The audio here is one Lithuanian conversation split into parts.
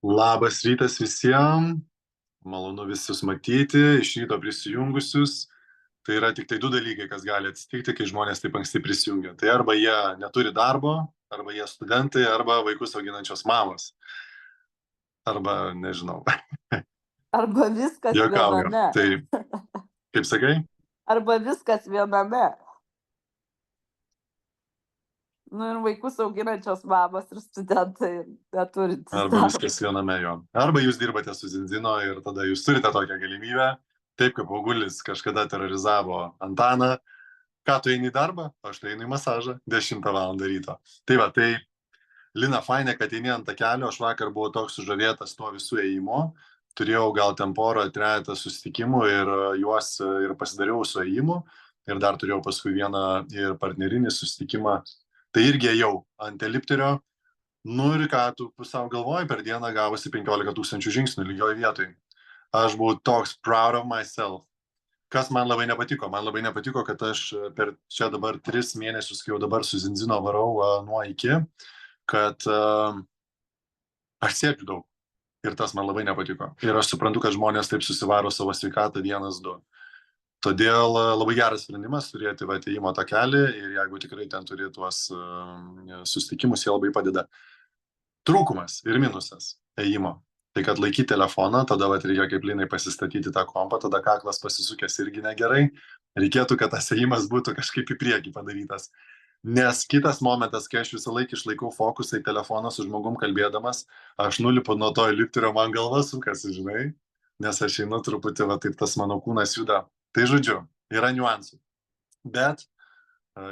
Labas rytas visiems, malonu visus matyti, iš ryto prisijungusius. Tai yra tik tai du dalykai, kas gali atsitikti, kai žmonės taip anksti prisijungia. Tai arba jie neturi darbo, arba jie studentai, arba vaikus auginančios mamos. Arba nežinau. Arba viskas Juokauju. viename. Tai, kaip sakai? Arba viskas viename. Nu ir vaikus auginančios mamos ir studentai neturintys. Arba viskas viename jo. Arba jūs dirbate su Zinzino ir tada jūs turite tokią galimybę, taip kaip Augulis kažkada terorizavo Antaną. Ką tu eini į darbą? Aš tai einu į masažą 10 val. Ryto. Tai va, tai Lina, fainė, kad eini ant takelio, aš vakar buvau toks sužavėtas tuo visų ėjimo. Turėjau gal ten porą, trejetą susitikimų ir juos ir pasidariau su ėjimu. Ir dar turėjau paskui vieną ir partnerinį susitikimą. Tai irgi ėjau ant elipterio. Nu ir ką tu savo galvoji, per dieną gavosi 15 000 žingsnių lygioj vietoj. Aš buvau toks proud of myself. Kas man labai nepatiko? Man labai nepatiko, kad aš per čia dabar 3 mėnesius, kai jau dabar su Zinzino varau nuo iki, kad aš sėdžiu daug. Ir tas man labai nepatiko. Ir aš suprantu, kad žmonės taip susivaro savo sveikatą 1-2. Todėl labai geras sprendimas turėti atėjimo takelį ir jeigu tikrai ten turi tuos susitikimus, jie labai padeda. Trūkumas ir minusas ėjimo. Tai kad laikyti telefoną, tada reikia kaip Linai pasistatyti tą kompą, tada kaklas pasisukęs irgi negerai. Reikėtų, kad tas ėjimas būtų kažkaip į priekį padarytas. Nes kitas momentas, kai aš visą laiką išlaikau fokusą į telefoną su žmogum kalbėdamas, aš nulipu nuo to elipterio, man galva sukasi, žinai, nes aš einu truputį, va taip tas mano kūnas juda. Tai žodžiu, yra niuansų, bet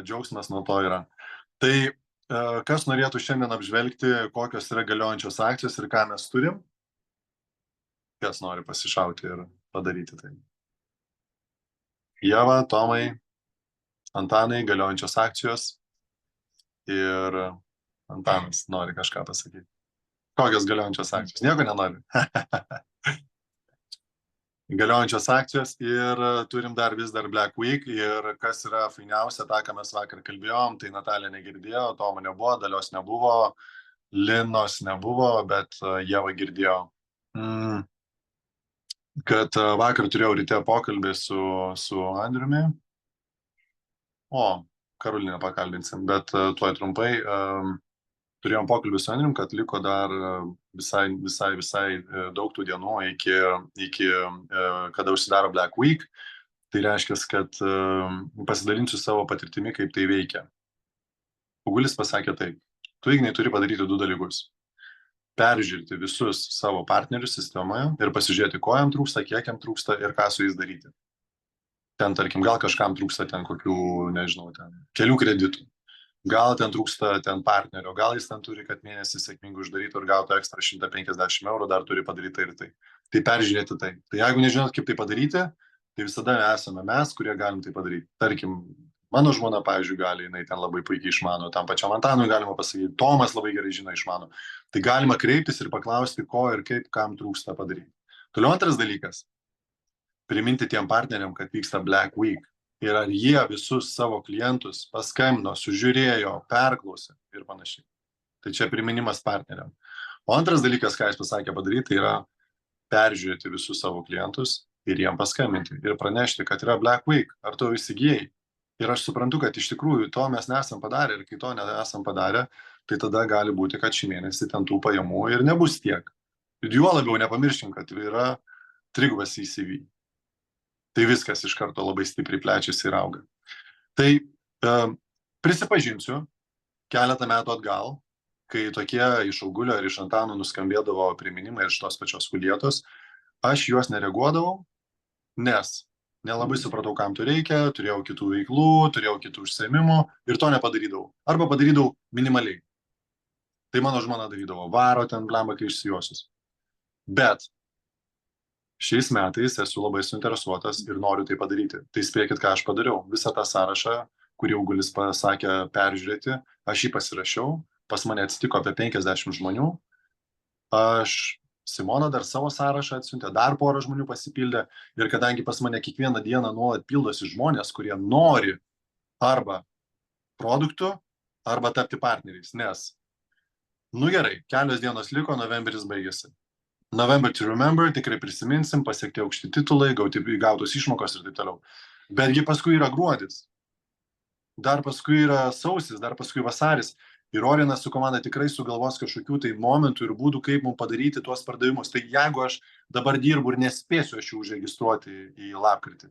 džiaugsmas nuo to yra. Tai kas norėtų šiandien apžvelgti, kokios yra galiojančios akcijos ir ką mes turim? Kas nori pasišauti ir padaryti tai? Ieva, Tomai, Antanai, galiojančios akcijos ir Antanas nori kažką pasakyti. Kokios galiojančios akcijos? Nieko nenori. Galiojančios akcijos ir turim vis dar Black Week ir kas yra fainiausia, tą, ką mes vakar kalbėjom, tai Natalija negirdėjo, Tomo nebuvo, Dalios nebuvo, Linos nebuvo, bet Ieva girdėjo. Kad vakar turėjau ryte pokalbį su Andriumi. Karoliną pakalbinsim, bet tuoj trumpai. Turėjom pokalbį su Andrium, kad liko dar visai daug tų dienų iki kada užsidaro Black Week. Tai reiškia, kad pasidalinsiu savo patirtimi, kaip tai veikia. Augulis pasakė taip. Tu, Ignai, turi padaryti 2 dalykus. Peržiūrėti visus savo partnerius sistemoje ir pasižiūrėti, ko jam trūksta, kiek jam trūksta ir ką su jais daryti. Ten, tarkim, gal kažkam trūksta ten kokių, nežinau, ten kelių kreditų. Gal ten trūksta ten partnerio, gal jis ten turi, kad mėnesį sėkmingai uždarytų ir gautų ekstra 150 eurų, dar turi padaryti ir tai. Tai peržiūrėti tai. Tai jeigu nežinot, kaip tai padaryti, tai visada esame mes, kurie galim tai padaryti. Tarkim, mano žmona, pavyzdžiui, gali, jinai ten labai puikiai išmano, tam pačiam Antanui galima pasakyti, Tomas labai gerai žino, išmano. Tai galima kreiptis ir paklausti, ko ir kaip, kam trūksta padaryti. Toliau antras dalykas. Priminti tiem partneriam, kad vyksta Black Week. Ir ar jie visus savo klientus paskambino, sužiūrėjo, perklausė ir panašiai. Tai čia priminimas partneriam. O antras dalykas, ką jis pasakė padaryti, tai yra peržiūrėti visus savo klientus ir jiem paskambinti ir pranešti, kad yra Black Week, ar tu įsigijai. Ir aš suprantu, kad iš tikrųjų to mes nesam padarę ir kai to nesam padarę, tai tada gali būti, kad šį mėnesį ten tų pajamų ir nebus tiek. Ir juo labiau nepamirškim, kad yra 3 ECV. Tai viskas iš karto labai stipriai plečiasi ir auga. Tai prisipažinsiu, keletą metų atgal, kai tokie iš Augulio ir iš Antano nuskambėdavo priminimai iš tos pačios kulietos, aš juos nereaguodavau, nes nelabai supratau, kam to reikia, turėjau kitų veiklų, turėjau kitų užsiėmimų ir to nepadarydavau. Arba padarydavau minimaliai. Tai mano žmona darydavo, varo ten blemba, kai išsijuosius. Bet šiais metais esu labai suinteresuotas ir noriu tai padaryti. Tai spėkit, ką aš padariau. Visą tą sąrašą, kurį Augulis pasakė peržiūrėti, aš jį pasirašiau, pas mane atsitiko apie 50 žmonių. Simona dar savo sąrašą atsiuntė, dar porą žmonių pasipildė ir kadangi pas mane kiekvieną dieną nuolat pildosi žmonės, kurie nori arba produktų, arba tapti partneriais, nes Nu gerai, kelios dienos liko, novemberis baigėsi. November to remember, tikrai prisiminsim, pasiekti aukšti titulai, gautos išmokos ir taip toliau. Betgi paskui yra gruodis. Dar paskui yra sausis, dar paskui vasaris. Ir Orinas su komanda tikrai sugalvos kažkokių tai momentų ir būdų, kaip mums padaryti tuos pardavimus. Tai jeigu aš dabar dirbu ir nespėsiu aš jų užregistruoti į lapkritį,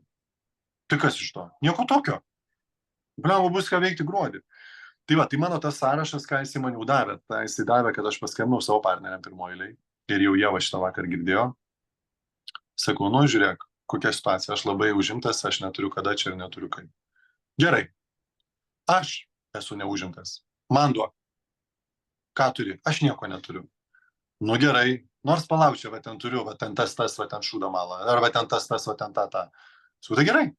tai kas iš to? Nieko tokio. Bliamba, bus ką veikti gruodį. Tai va, tai mano tas sąrašas, ką jisai man jau davė. Tai jisai davė, kad aš paskambinau savo partneriam pirmoji eilėj. Ir jau Ieva šitą vakar girdėjo. Sakau, nu žiūrėk, kokia situacija. Aš labai užimtas, aš neturiu kada čia ir neturiu kaip. Gerai. Aš esu neužimtas. Man duok. Ką turi? Aš nieko neturiu. Nu gerai, nors palauk, va ten turiu, va ten tas, va ten šūdą malą, ar va ten tas, va ten tą. Suda gerai.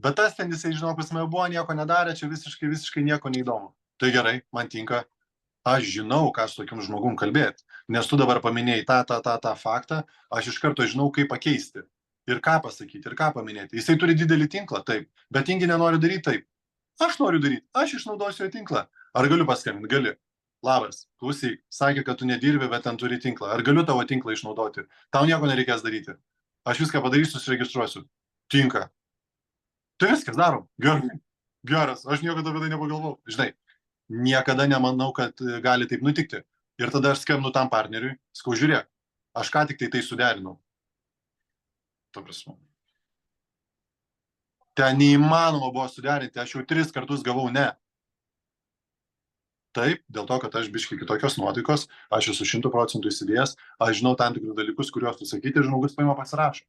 Bet tas ten jisai, žinau, pas mane buvo, nieko nedarė, čia visiškai nieko neįdomu. Tai gerai, man tinka. Aš žinau, ką su tokiam žmogum kalbėti. Nes tu dabar paminėjai tą faktą, aš iš karto žinau, kaip pakeisti. Ir ką pasakyti, ir ką paminėti. Jisai turi didelį tinklą, taip. Bet tingi nenori daryti taip. Aš noriu daryti, aš išnaudosiu jo tinklą. Ar galiu paskambinti? Gali. Labas, klausyk, sakė, kad tu nedirbi, bet ten turi tinklą. Ar galiu tavo tinklą išnaudoti? Tau nieko nereikės daryti. Aš viską padarysiu, susiregistruosiu. Tinka. Tai viskas darom. Gerai. Geras, aš niekada apie tai nepagalvojau. Žinai, niekada nemanau, kad gali taip nutikti. Ir tada aš skambinu tam partneriui, sakau, žiūrėk, aš ką tik tai suderinau. Ta prasme. Ten neįmanoma buvo suderinti, aš jau 3 kartus gavau ne. Taip, dėl to, kad aš biškai kitokios nuotaikos, aš esu 100% įsidėjęs, aš žinau tam tikrus dalykus, kuriuos tu sakyti, ir žmogus paima pasirašo.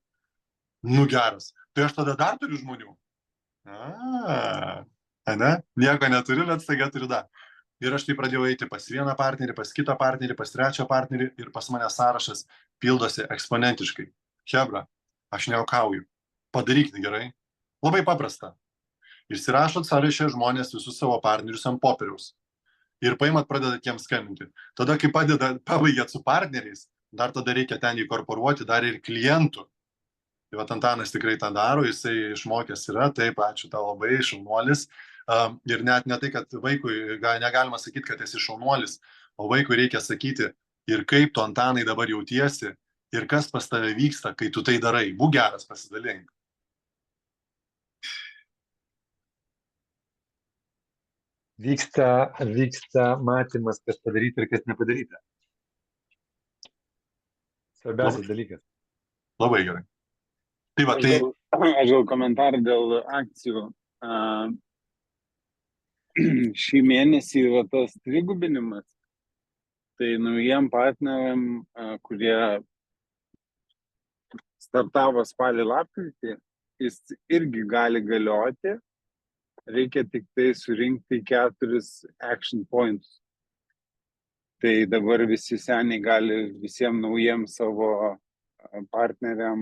Nu geras, tai aš tada dar turiu žmonių. Ne? Nieko neturiu, bet staiga turiu dar. Ir aš tai pradėjau eiti pas vieną partnerį, pas kitą partnerį, pas trečią partnerį ir pas mane sąrašas pildosi eksponentiškai. Hebra, aš nejuokauju. Padarykite gerai. Labai paprasta. Išsirašot sąraše žmonės visus savo partnerius ant popieriaus. Ir paimat, pradedat jiems skambinti. Tada, kai pabaigėt su partneriais, dar tada reikia ten įkorporuoti dar ir klientų. Tai va, Antanas tikrai tą daro, jisai išmokęs yra, taip, ačiū tau labai, šaunuolis. Ir net ne tai, kad vaikui negalima sakyti, kad esi šaunuolis, o vaikui reikia sakyti, ir kaip tu, Antanai, dabar jautiesi, ir kas pas tave vyksta, kai tu tai darai. Būk geras, pasidalink. Vyksta matymas, kas padaryta ir kas nepadaryta. Svarbiausias dalykas. Labai gerai. Tai va, tai... Aš gal komentarą dėl akcijų. Šį mėnesį yra tas trigubinimas. Tai naujiem partneriam, kurie startavo spalį lapkritį, jis irgi gali galioti. Reikia tik tai surinkti 4 action points. Tai dabar visi seniai gali visiems naujiems savo partneriam,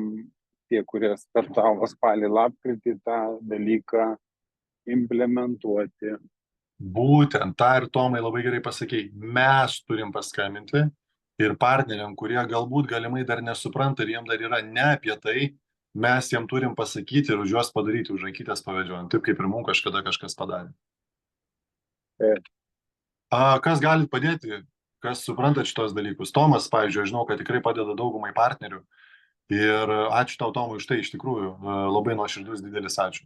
tie, kurie startavo spalį lapkritį, tą dalyką implementuoti. Būtent, tą ir Tomai labai gerai pasakei. Mes turim paskambinti ir partneriam, kurie galbūt galimai dar nesupranta ir jiem dar yra ne apie tai, mes jiem turim pasakyti ir už juos padaryti, už rankytės pavedžiojant, taip kaip ir mums kažkada kažkas padarė. Kas gali padėti, kas suprantat šitos dalykus? Tomas, pavyzdžiui, žinau, kad tikrai padeda daugumai partnerių ir ačiū tau, Tomui, už tai, iš tikrųjų, labai nuoširdus didelis ačiū.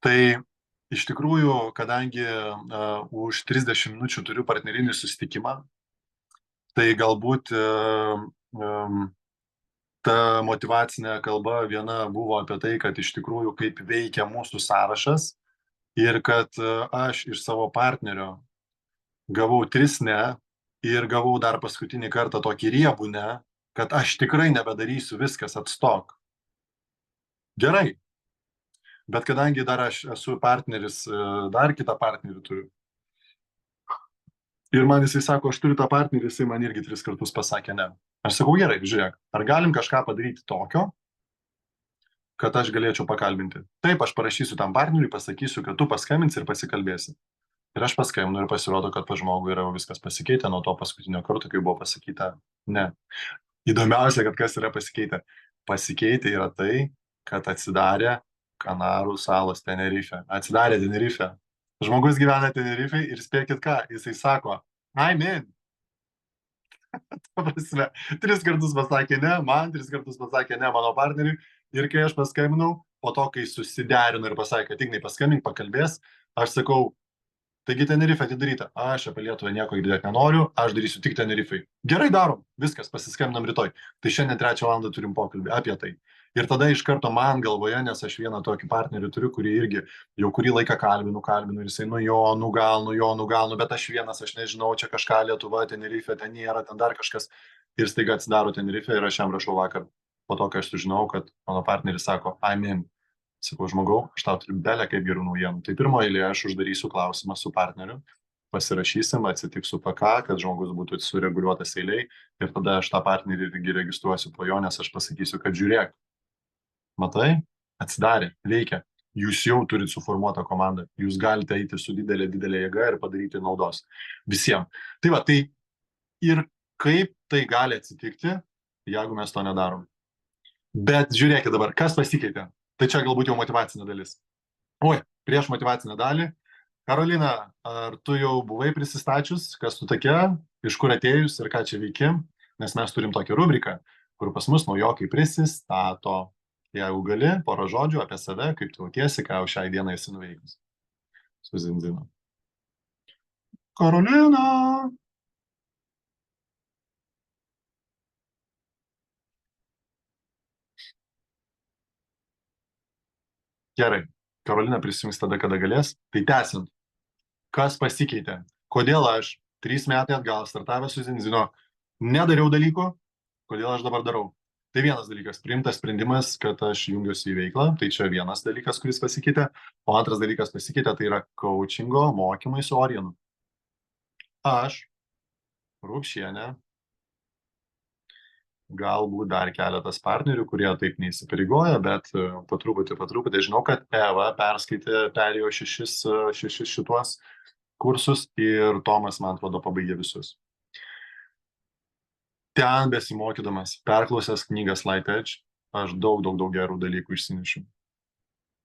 Tai iš tikrųjų, kadangi už 30 minučių turiu partnerinį susitikimą, tai galbūt ta motyvacinė kalba viena buvo apie tai, kad iš tikrųjų kaip veikia mūsų sąrašas ir kad aš iš savo partnerio gavau 3 ne ir gavau dar paskutinį kartą tokį riebų ne, kad aš tikrai nebedarysiu, viskas, atstok. Gerai. Bet kadangi dar aš esu partneris, dar kitą partnerį turiu. Ir man jisai sako, aš turiu tą partnerį, jisai man irgi 3 kartus pasakė ne. Aš sakau, gerai, žiūrėk, ar galim kažką padaryti tokio, kad aš galėčiau pakalbinti. Taip, aš parašysiu tam partneriui, pasakysiu, kad tu paskambinsi ir pasikalbėsi. Ir aš paskambinu ir pasirodo, kad pas žmogų yra viskas pasikeitę nuo to paskutinio karto, kai buvo pasakyta ne. Įdomiausia, kad kas yra pasikeitę. Pasikeitę yra tai, kad atsidarė Kanarų salos Tenerife. Atsidarė Tenerife. Žmogus gyvena Tenerifei ir spėkit ką, jisai sako, I'm in. Ta prasme, 3 kartus pasakė ne, man 3 kartus pasakė ne mano partneriui. Ir kai aš paskambinau, po to, kai susiderino ir pasakė, kad Ignai paskambink, pakalbės, aš sakau, taigi Tenerife atidaryta. Aš apie Lietuvą nieko girdėti nenoriu, aš darysiu tik Tenerifei. Gerai darom, viskas, pasiskambinam rytoj. Tai šiandien 3 valandą turim pokalbį apie tai. Ir tada iš karto man galvoje, nes aš vieną tokį partnerį turiu, kurį irgi jau kurį laiką kalbinu ir jisai nu gal, bet aš vienas, aš nežinau, čia kažką Lietuva, Tenerife, ten nėra, ten dar kažkas. Ir staiga atsidaro Tenerife ir aš jam rašau vakar, po to, kai aš sužinau, kad mano partneris sako, I'm in. Sakau, žmogau, aš tau turiu belę kaip gerų naujienų. Tai pirmoje eilėje aš uždarysiu klausimą su partneriu, pasirašysim, atsitiks su PK, kad žmogus būtų sureguliuotas eiliai ir tada aš tą partnerį irgi registruosiu po jo, nes aš pasakysiu, kad žiūrėk, matai, atsidarė, veikia, jūs jau turit suformuotą komandą, jūs galite eiti su didelė jėga ir padaryti naudos visiems. Tai va, tai ir kaip tai gali atsitikti, jeigu mes to nedarom. Bet žiūrėkit dabar, kas pasikeitė. Tai čia galbūt jau motyvacinė dalis. Oi, prieš motyvacinę dalį. Karolina, ar tu jau buvai prisistačius, kas tu tokia, iš kur atėjus ir ką čia veiki? Nes mes turim tokią rubriką, kur pas mus naujokai prisistato. Jeigu gali, porą žodžių apie save, kaip tu jautiesi, ką jau šiai dienai esi nuveikus. Su Zinzinu. Karolina! Gerai, Karolina prisijungs tada, kada galės. Tai tęsiant, kas pasikeitė? Kodėl aš 3 metai atgal startavęs su Zinzino nedariau dalykų, kodėl aš dabar darau? Tai vienas dalykas, priimtas sprendimas, kad aš jungiuosi į veiklą, tai čia vienas dalykas, kuris pasikeitė, o antras dalykas pasikeitė, tai yra coachingo mokymai su Orienu. Aš, Rupšienė, galbūt dar keletas partnerių, kurie taip neįsipareigoja, bet po truputį žinau, kad Eva perėjo 6 šituos kursus ir Tomas, man atrodo, pabaigė visus. Ten besimokydamas, perklausęs knygas Light Edge, aš daug gerų dalykų išsinešiu.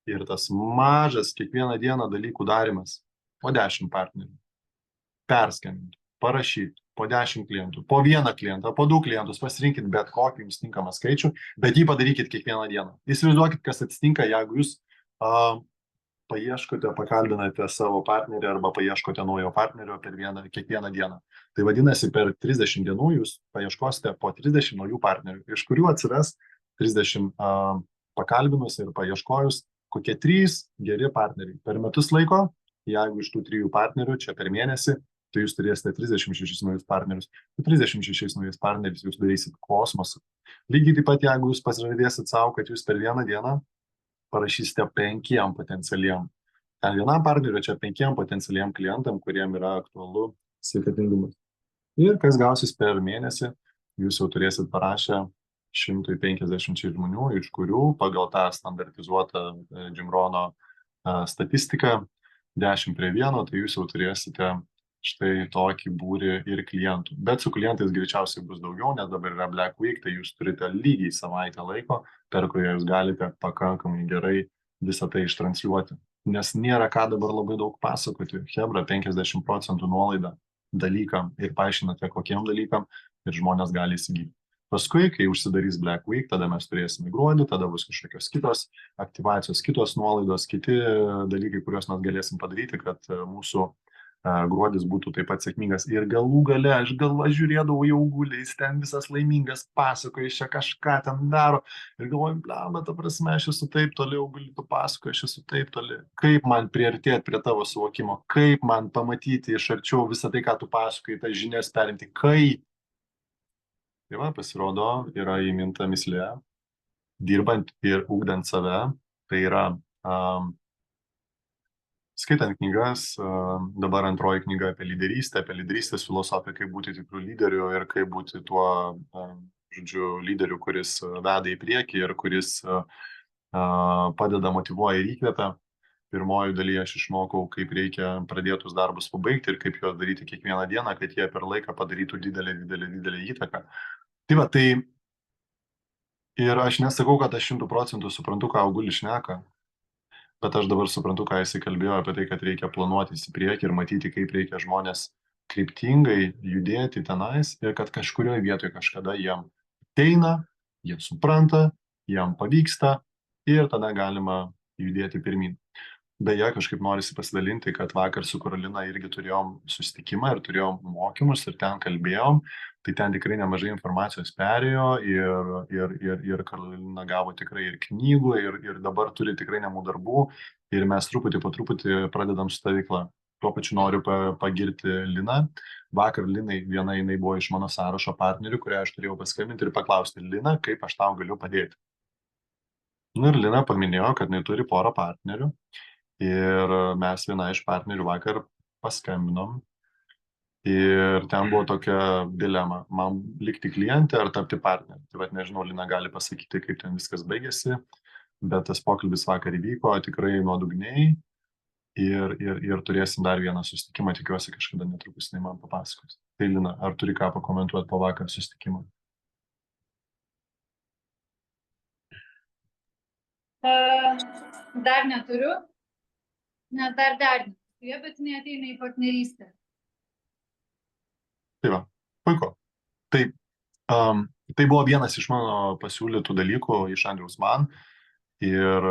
Ir tas mažas kiekvieną dieną dalykų darimas, po 10 partnerių, perskambinti, parašyti, po 10 klientų, po 1 klientą, po 2 klientus, pasirinkit bet kokį jums tinkamą skaičių, bet jį padarykit kiekvieną dieną. Įsivaizduokit, kas atsitinka, jeigu jūs paieškote, pakalbinate savo partnerį arba paieškote naujo partnerio per kiekvieną dieną. Tai vadinasi, per 30 dienų jūs paieškosite po 30 naujų partnerių, iš kurių atsiras 30 pakalbinus ir paieškojus kokie 3 geri partneriai. Per metus laiko, jeigu iš tų 3 partnerių čia per mėnesį, tai jūs turėsite 36 naujus partnerius. 36 naujus partnerius jūs darysit kosmosą. Lygiai taip pat, jeigu jūs pasižadėsit savo, kad jūs per vieną dieną parašysite 5 potencialiem. Ten vienam partneriu, čia 5 potencialiem klientam, kuriem yra aktualu sveikatingumas. Ir kas gausis per mėnesį, jūs jau turėsit parašę 150 žmonių, iš kurių pagal tą standartizuotą Jim Rohno statistiką 10 prie 1, tai jūs jau turėsite štai tokį būrį ir klientų. Bet su klientais greičiausiai bus daugiau, nes dabar yra Black Week, tai jūs turite lygiai savaitę laiko, per kurį jūs galite pakankamai gerai visą tai ištransliuoti. Nes nėra ką dabar labai daug pasakoti. Hebra 50% nuolaida dalykam ir paaiškinate kokiem dalykam ir žmonės gali įsigyti. Paskui, kai užsidarys Black Week, tada mes turėsime gruodį, tada bus kažkokios kitos aktyvacijos, kitos nuolaidos, kiti dalykai, kuriuos mes galėsim padaryti, kad mūsų gruodis būtų taip pat sėkmingas. Ir galų gale, aš žiūrėdavau jau guliais, ten visas laimingas pasakoja, iš čia kažką ten daro. Ir galvoju, bet ta prasme, aš esu taip toli, guli tu pasakoja, aš esu taip toli. Kaip man priartėti prie tavo suvokimo, kaip man pamatyti iš arčiau visą tai, ką tu pasakoji, tas žinias perimti, kaip. Tai va, pasirodo, yra įminta mislė, dirbant ir ugdant save, tai yra skaitant knygas, dabar antroji knyga apie lyderystės filosofiją, kaip būti tikrų lyderių ir kaip būti tuo, lyderiu, kuris veda į priekį ir kuris padeda, motyvuoja ir įkvepia. Pirmoji dalyje aš išmokau, kaip reikia pradėtus darbus pabaigti ir kaip juos daryti kiekvieną dieną, kad jie per laiką padarytų didelę įtaką. Tai va, tai ir aš nesakau, kad aš 100% suprantu, ką Augulis šneka. Bet aš dabar suprantu, ką jisai kalbėjo apie tai, kad reikia planuotis į priekį ir matyti, kaip reikia žmonės kryptingai judėti tenais ir kad kažkurioje vietoje kažkada jiem ateina, jie supranta, jiem pavyksta ir tada galima judėti pirmin. Beje, kažkaip norisi pasidalinti, kad vakar su Karolina irgi turėjom susitikimą ir turėjom mokymus ir ten kalbėjom, tai ten tikrai nemažai informacijos perėjo ir Karolina gavo tikrai ir knygų ir dabar turi tikrai namų darbų ir mes truputį po truputį pradedam su ta veikla. Tuo pačiu noriu pagirti Liną. Vakar jinai buvo iš mano sąrašo partnerių, kurią aš turėjau paskambinti ir paklausti, Lina, kaip aš tau galiu padėti. Nu ir Lina paminėjo, kad jinai turi porą partnerių. Ir mes vieną iš partnerių vakar paskambinom ir ten buvo tokia dilema, man likti klientė ar tapti partneriu. Tai vat nežinau, Lina gali pasakyti, kaip ten viskas baigėsi, bet tas pokalbis vakar įvyko tikrai nuodugniai ir turėsim dar vieną susitikimą, tikiuosi kažkada netrukus jinai man papasakos. Tai Lina, ar turi ką pakomentuoti po vakar susitikimą? Dar neturiu, nes dar derinu su ja, bet jinai ateina į partnerystę. Tai va, puiku. Tai buvo vienas iš mano pasiūlytų dalykų iš Andriaus man ir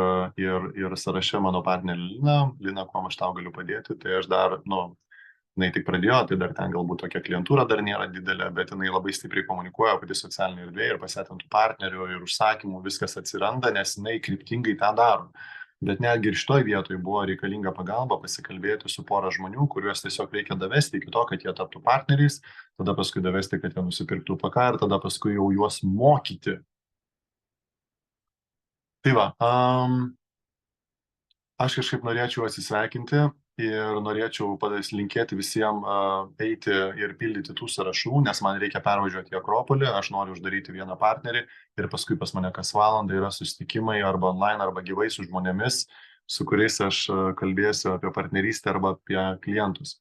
sąraše mano partnerė Lina, kuom aš tau galiu padėti, tai aš dar, jinai tik pradėjo, tai dar ten galbūt tokia klientūra dar nėra didelė, bet jinai labai stipriai komunikuoja pati socialinė erdvė ir pasėtintų partnerių ir užsakymų viskas atsiranda, nes jinai kryptingai tą daro. Bet netgi ir šitoj vietoj buvo reikalinga pagalba pasikalbėti su pora žmonių, kuriuos tiesiog reikia davesti iki to, kad jie taptų partneriais, tada paskui davesti, kad jie nusipirktų PK ir tada paskui jau juos mokyti. Tai va, aš kažkaip norėčiau atsisveikinti ir norėčiau linkėti visiems eiti ir pildyti tų sąrašų, nes man reikia pervažiuoti į Akropolį, aš noriu uždaryti vieną partnerį ir paskui pas mane kas valandą yra susitikimai arba online, arba gyvai su žmonėmis, su kuriais aš kalbėsiu apie partnerystę arba apie klientus.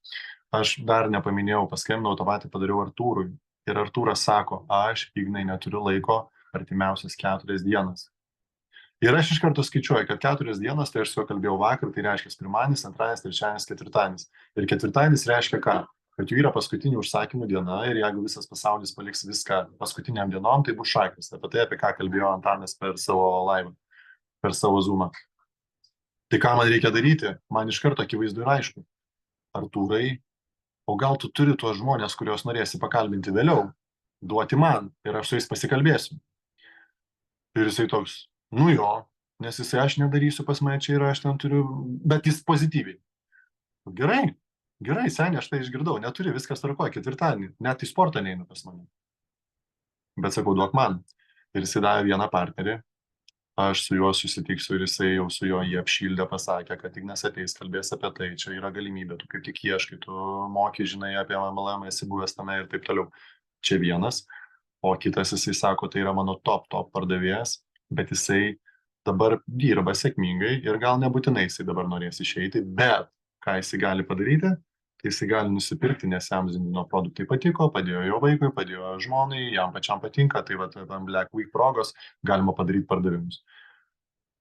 Aš dar nepaminėjau, paskambinau, tą patį padariau Artūrui ir Artūras sako, aš, Ignai, neturiu laiko artimiausias 4 dienas. Ir aš iš karto skaičiuoju, kad 4 dienas, tai aš su juo kalbėjau vakar, tai reiškia pirmadienis, antradienis, trečiadienis, ketvirtadienis. Ir ketvirtadienis reiškia ką? Kad jų yra paskutinė užsakymų diena ir jeigu visas pasaulis paliks viską paskutiniam dienom, tai bus šakės. Apie tai, apie ką kalbėjo Antanas per savo live, per savo zoomą. Tai ką man reikia daryti? Man iš karto akivaizdu ir aišku. Artūrai, o gal tu turi tuos žmonės, kuriuos norėsi pakalbinti vėliau, duoti man ir aš su jais pasikalbėsiu. Ir jisai toks, nu jo, nes jisai aš nedarysiu pas mane čia ir aš ten turiu, bet jis pozityviai. Gerai, seniai, aš tai išgirdau, neturi, viskas tvarkoja, ketvirtadienį, net į sportą neinu pas mane. Bet sakau, duok man. Ir jisai davė vieną partnerį, aš su juo susitiksiu ir jisai jau su juo jį apšildė, pasakė, kad Ignas ateis, kalbės apie tai, čia yra galimybė, tu kaip tik ieškai, tu moki, žinai apie MLM, esi buvęs tame ir taip toliau. Čia vienas, o kitas jisai sako, tai yra mano top pardavėjas, bet jisai dabar dirba sėkmingai ir gal nebūtinai jisai dabar norės išeiti, bet ką jisai gali padaryti, tai jisai gali nusipirkti, nes jam Zindino produktai patiko, padėjo jo vaikui, padėjo žmonai, jam pačiam patinka, tai va, tam Black Week progos galima padaryti pardavimus.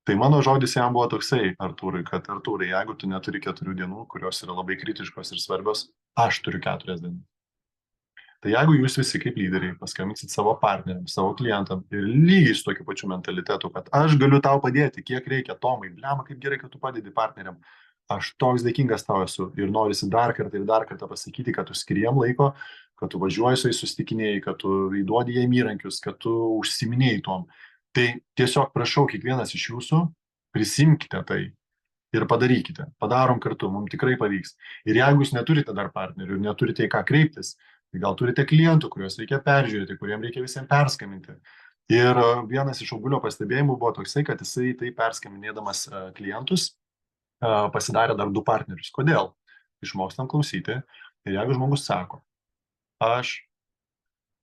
Tai mano žodis jam buvo toksai, Artūrai, kad Artūrai, jeigu tu neturi 4 dienų, kurios yra labai kritiškos ir svarbios, aš turiu 4 dienų. Tai jeigu jūs visi kaip lyderiai paskambinsit savo partneriams, savo klientam ir lygiai su tokiu pačiu mentalitetu, kad aš galiu tau padėti, kiek reikia, Tomai, blema, kaip gerai, kad tu padedi partneriam, aš toks dėkingas tau esu ir norisi dar kartą pasakyti, kad tu skiriem laiko, kad tu važiuoji su jais susitikinėjai, kad tu įduodi jiem įrankius, kad tu užsiminėjai tom. Tai tiesiog prašau, kiekvienas iš jūsų prisimkite tai ir padarykite. Padarom kartu, mums tikrai pavyks. Ir jeigu jūs neturite dar partnerių ir neturite į ką kreiptis, tai gal turite klientų, kuriuos reikia peržiūrėti, kuriems reikia visiems perskambinti. Ir vienas iš Augulio pastebėjimų buvo toksai, kad jisai tai perskambinėdamas klientus pasidarė dar 2 partnerius. Kodėl? Išmokstam klausyti. Ir jeigu žmogus sako, aš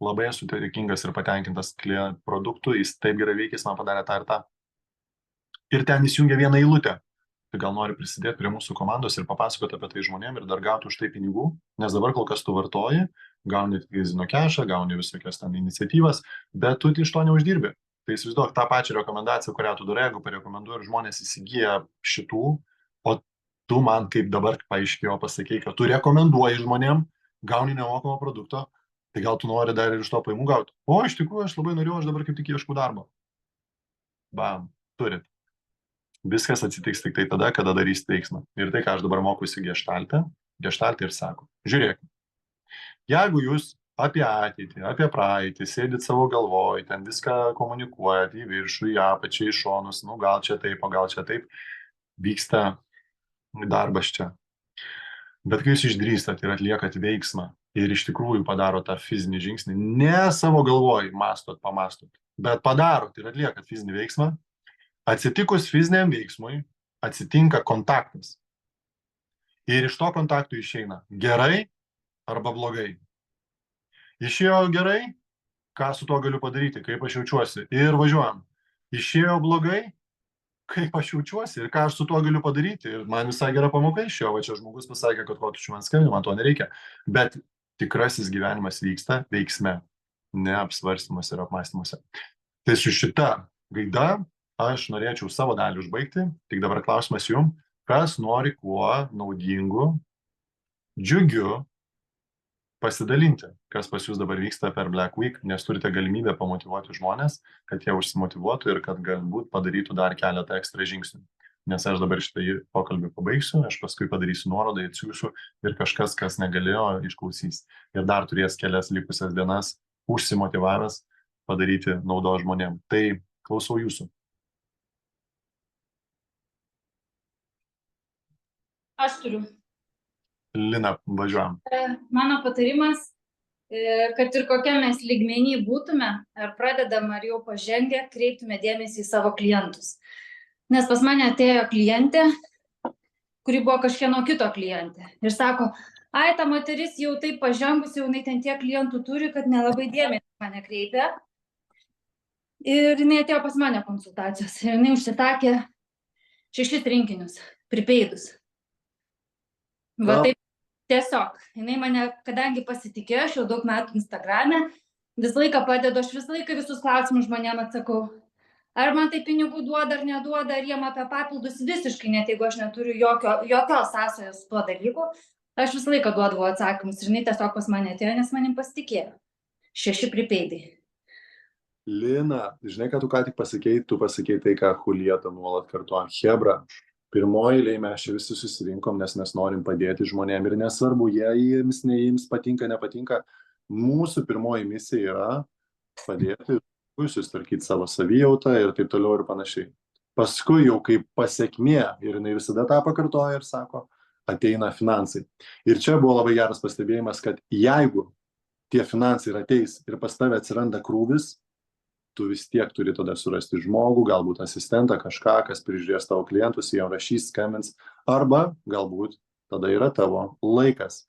labai esu dėkingas ir patenkintas produktų, jis taip gerai veikia, jis man padarė tą ir tą. Ir ten įsijungia vieną eilutę. Tai gal nori prisidėti prie mūsų komandos ir papasakoti apie tai žmonėm ir dar gauti už tai pinigų, nes dabar kol kas tu vartoji, gauni Zino kešą, gauni visokias ten iniciatyvas, bet tu iš to neuždirbi. Tai įsivaizduok tą pačią rekomendaciją, kurią tu darai, jeigu parekomenduoji ir žmonės įsigyja šitų, o tu man kaip dabar paaiškėjo pasakei, kad tu rekomenduoji žmonėm, gauni nemokamą produkto, tai gal tu nori dar ir iš to pajamų gauti. O, iš tikrųjų, aš labai norėjau, aš dabar kaip tik ieškau darbo. Bam, turit. Viskas atsitiks tik tai tada, kada darysite veiksmą. Ir tai, ką aš dabar mokusi geštalte ir sako, žiūrėk, jeigu jūs apie ateitį, apie praeitį, sėdit savo galvoj, ten viską komunikuojat į viršų, į apačią, į šonus, nu gal čia taip, o gal čia taip, vyksta darbas čia. Bet kai jūs išdrįstat ir atliekat veiksmą ir iš tikrųjų padarot tą fizinį žingsnį, ne savo galvoj pamastot, bet padarot ir atliekat fizinį veiksmą, atsitikus fiziniam veiksmui atsitinka kontaktas. Ir iš to kontaktų išeina gerai arba blogai. Išėjo gerai, ką su to galiu padaryti, kaip aš jaučiuosi. Ir važiuojam. Išėjo blogai, kaip aš jaučiuosi ir ką aš su tuo galiu padaryti. Ir man visai gera pamoka išėjo, va čia žmogus pasakė, kad ko tu čia man skambini, man to nereikia. Bet tikrasis gyvenimas vyksta veiksme, ne apsvarstymuose ir apmąstymuose. Tai su šita gaida aš norėčiau savo dalį užbaigti, tik dabar klausimas jums, kas nori kuo naudingu, džiugiu pasidalinti, kas pas jūs dabar vyksta per Black Week, nes turite galimybę pamotyvuoti žmonės, kad jie užsimotyvuotų ir kad galbūt padarytų dar keletą ekstra žingsnių. Nes aš dabar šitą pokalbį pabaigsiu, aš paskui padarysiu nuorodą, atsiųsiu ir kažkas, kas negalėjo, išklausys. Ir dar turės kelias likusias dienas užsimotyvavęs padaryti naudos žmonėm. Tai klausau jūsų. Aš turiu. Lina, važiuojam. Mano patarimas, kad ir kokia mes lygmenį būtume, ar pradedam, ar jau pažengę, kreiptume dėmesį į savo klientus. Nes pas mane atėjo klientė, kuri buvo kažkieno kito klientė. Ir sako, ai, ta moteris jau taip pažengusi, jau jinai ten tiek klientų turi, kad nelabai dėmesį mane kreipia. Ir jinai atėjo pas mane konsultacijos. Ir jinai užsisakė 6 rinkinius, pripeidus. Va taip tiesiog. Jinai mane, kadangi pasitikėjo, aš jau daug metų Instagrame, visą laiką padedu, aš visą laiką visus klausimus žmonėm atsakau. Ar man tai pinigų duoda ar neduoda, ar jiem apie papildus visiškai, net jeigu aš neturiu jokios sąsajos su tuo dalyku, aš visą laiką duodavau atsakymus ir jinai tiesiog pas mane atėjo, nes manim pasitikėjo. 6 pripeidai. Lina, žinai, ką tu ką tik pasakei, tu pasakei tai, ką Julieta nuolat kartuoja. Hebra, pirmoji eilėje mes čia visi susirinkom, nes mes norim padėti žmonėm ir nesvarbu, jiems, nejims, patinka, nepatinka. Mūsų pirmoji misija yra padėti susitvarkyti savo savijautą ir taip toliau ir panašiai. Paskui jau kaip pasekmė, ir jinai visada tą pakartoja ir sako, ateina finansai. Ir čia buvo labai geras pastebėjimas, kad jeigu tie finansai ir ateis ir pas tave atsiranda krūvis, tu vis tiek turi tada surasti žmogų, galbūt asistentą, kažką, kas prižiūrės tavo klientus, jie rašys, skambins, arba galbūt tada yra tavo laikas.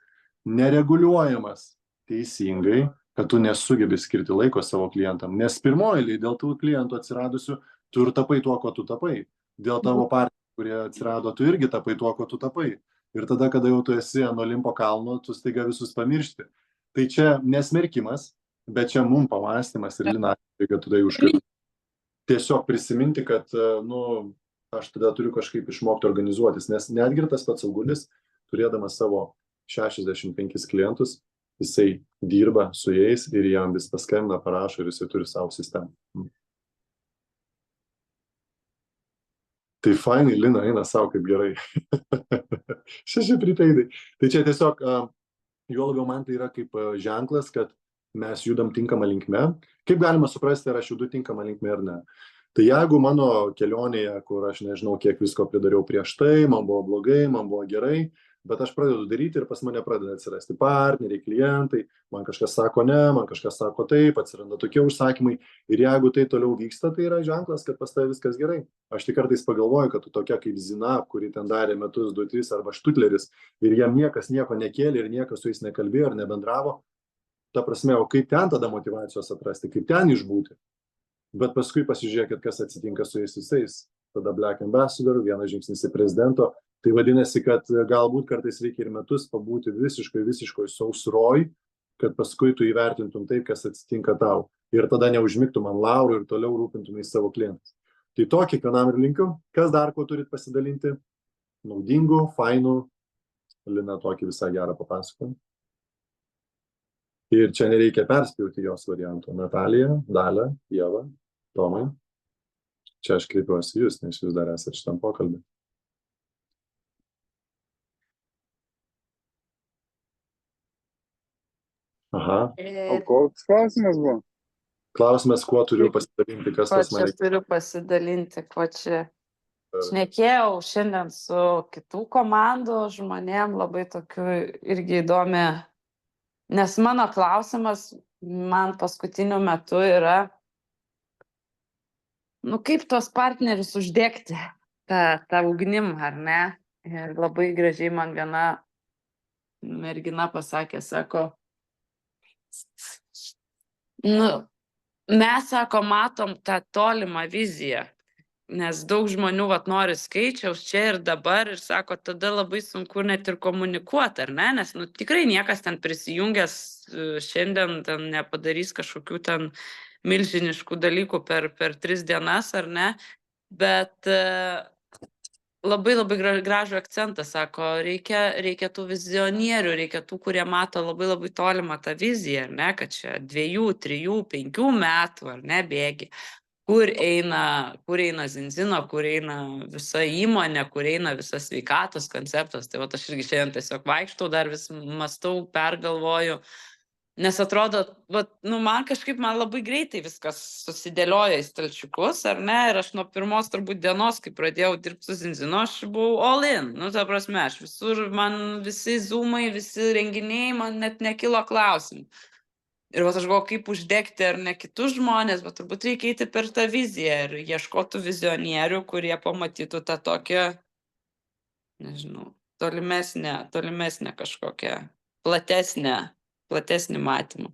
Nereguliuojamas teisingai, kad tu nesugebi skirti laiko savo klientam, nes pirmoji dėl tų klientų atsiradusių, tu ir tapai tuo, ko tu tapai. Dėl tavo partnerių, kurie atsirado, tu irgi tapai tuo, ko tu tapai. Ir tada, kada jau tu esi ant Olimpo kalno, tu staiga visus pamiršti. Tai čia nesmerkimas, bet čia mum pamąstymas ir Lina, kad tu tai užkart. Tiesiog prisiminti, kad, aš tada turiu kažkaip išmokti organizuotis, nes netgi tas pats Augulis, turėdamas savo 65 klientus, jisai dirba su jais ir jam vis paskambina, parašo ir jisai turi savo sistemą. Tai fainai, Lina, eina savo kaip gerai. 6 pripeidai. Tai čia tiesiog, jo labiau man tai yra kaip ženklas, kad mes judam tinkamą linkme. Kaip galima suprasti, ar aš judu tinkamą linkme ar ne? Tai jeigu mano kelionėje, kur aš nežinau, kiek visko pridariau prieš tai, man buvo blogai, man buvo gerai, bet aš pradedu daryti ir pas mane pradeda atsirasti partneriai, klientai, man kažkas sako ne, man kažkas sako taip, atsiranda tokie užsakymai ir jeigu tai toliau vyksta, tai yra ženklas, kad pas tavai viskas gerai. Aš tik kartais pagalvoju, kad tu tokia kaip Zina, kuri ten darė metus, 2-3 arba Štutleris ir jam niekas nieko nekėlė ir niekas su jais nekalbėjo ir nebendravo. Ta prasme, o kaip ten tada motyvacijos atrasti, kaip ten išbūti? Bet paskui pasižiūrėkit, kas atsitinka su jais visais. Tada Black Ambassador, vienas žingsnis į prezidento. Tai vadinasi, kad galbūt kartais reikia ir metus pabūti visiškai sausroj, kad paskui tu įvertintum tai, kas atsitinka tau. ir tada neužmigtum ant laurų ir toliau rūpintumės savo klientais. Tai to kiekvienam ir linkiu. Kas dar ko turit pasidalinti? Naudingų, fainų. Lina tokį visą gerą papasakojimą. Ir čia nereikia perspjauti jos variantų. Natalija, Dalia, Ieva, Tomai. Čia aš kreipiuosi jūs, nes jūs dar esate šitam pokalbį. Aha. O koks klausimas buvo? Klausimas, kuo turiu pasidalinti, kas Kuo pas čia mane. turiu pasidalinti, kuo čia. Šnekėjau šiandien su kitų komandų žmonėm, labai tokiu irgi įdomi, nes mano klausimas man paskutiniu metu yra, nu kaip tos partnerius uždegti, tą ugnim, ar ne? Ir labai gražiai man viena mergina pasakė, sako, nu, mes, sako, matom tą tolimą viziją. Nes daug žmonių nori skaičiaus čia ir dabar ir sako, tada labai sunku net ir komunikuoti, ar ne? Nes tikrai niekas ten prisijungęs šiandien ten nepadarys kažkokių ten milžiniškų dalykų per 3 dienas, ar ne? Bet labai gražų akcentą, sako, reikia tų vizionierių, reikia tų, kurie mato labai tolimą tą viziją, ar ne? Kad čia 2, 3, 5 metų, ar ne, bėgi. Kur eina Zinzino, kur eina visa įmonė, kur eina visas sveikatos konceptas. Tai aš irgi šiandien tiesiog vaikštau, dar vis mąstau, pergalvoju, nes atrodo, man man labai greitai viskas susidėlioja į stalčiukus, ar ne? Ir aš nuo pirmos turbūt dienos, kai pradėjau dirbti su Zinzino, aš buvau all in. Ta prasme, aš visur, man visi zoomai, visi renginiai, man net nekilo klausimų. Ir aš galvoju, kaip uždegti ar ne kitus žmonės, bet turbūt reikia eiti per tą viziją ir ieškotų vizionierių, kurie pamatytų tą tokią, nežinau, tolimesnę kažkokią, platesnį matymą.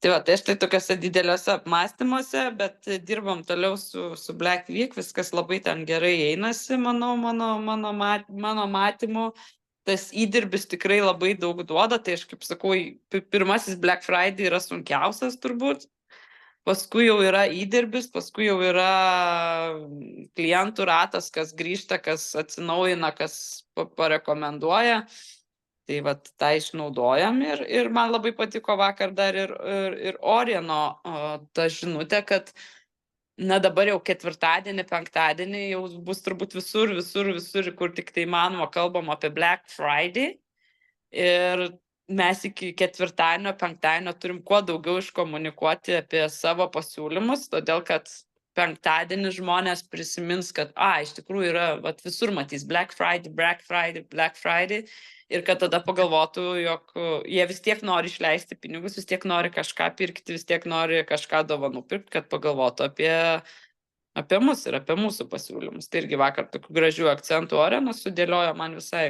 Tai aš tai tokiuose dideliuose apmąstymuose, bet dirbam toliau su Black Week, viskas labai ten gerai einasi, manau, mano matymu. Tas įdirbis tikrai labai daug duoda, tai aš kaip sakau, pirmasis Black Friday yra sunkiausias turbūt, paskui jau yra įdirbis, paskui jau yra klientų ratas, kas grįžta, kas atsinaujina, kas parekomenduoja, tai tą išnaudojam ir man labai patiko vakar dar ir Orieno ta žinutė, kad dabar jau ketvirtadienį, penktadienį jau bus turbūt visur, kur tik tai manoma, kalbam apie Black Friday. Ir mes iki ketvirtadienio, penktadienio turim kuo daugiau iškomunikuoti apie savo pasiūlymus, todėl kad penktadienį žmonės prisimins, kad iš tikrųjų yra, visur matys Black Friday. Ir kad tada pagalvotų, jog jie vis tiek nori išleisti pinigus, vis tiek nori kažką pirkti, vis tiek nori kažką dovanų pirkti, kad pagalvotų apie mus ir apie mūsų pasiūlymus. Tai irgi vakar tokių gražių akcentų Orenas sudėliojo, man visai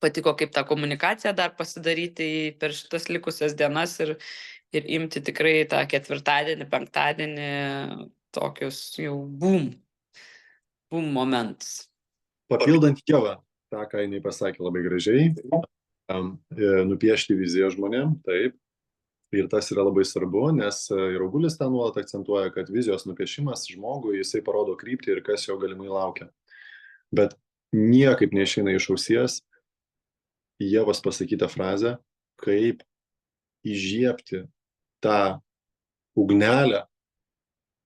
patiko, kaip tą komunikaciją dar pasidaryti per šitas likusias dienas ir imti tikrai tą ketvirtadienį, penktadienį tokius jau boom momentus. Papildant Ievą, tą, ką jinai pasakė labai gražiai, nupiešti viziją žmonėm, taip. Ir tas yra labai svarbu, nes ir Augulis tą nuolat akcentuoja, kad vizijos nupiešimas žmogui, jisai parodo kryptį ir kas jo galimai laukia. Bet niekaip neišeina iš ausies Ievos pasakytą frazę, kaip įžiebti tą ugnelę